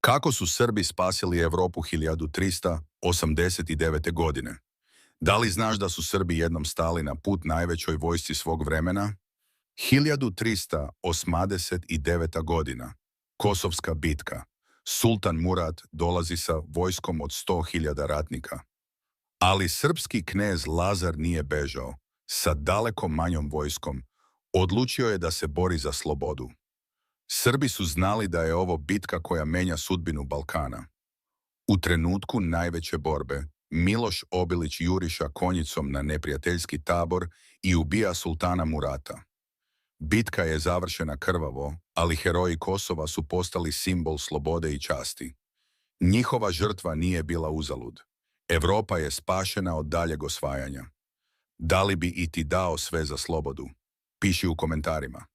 Kako su Srbi spasili Europu 1389. godine? Da li znaš da su Srbi jednom stali na put najvećoj vojsci svog vremena? 1389. godina. Kosovska bitka. Sultan Murat dolazi sa vojskom od 100.000 ratnika. Ali srpski knez Lazar nije bežao. Sa daleko manjom vojskom odlučio je da se bori za slobodu. Srbi su znali da je ovo bitka koja menja sudbinu Balkana. U trenutku najveće borbe, Miloš Obilić juriša konjicom na neprijateljski tabor i ubija sultana Murata. Bitka je završena krvavo, ali heroji Kosova su postali simbol slobode i časti. Njihova žrtva nije bila uzalud. Europa je spašena od daljeg osvajanja. Da li bi i ti dao sve za slobodu? Piši u komentarima.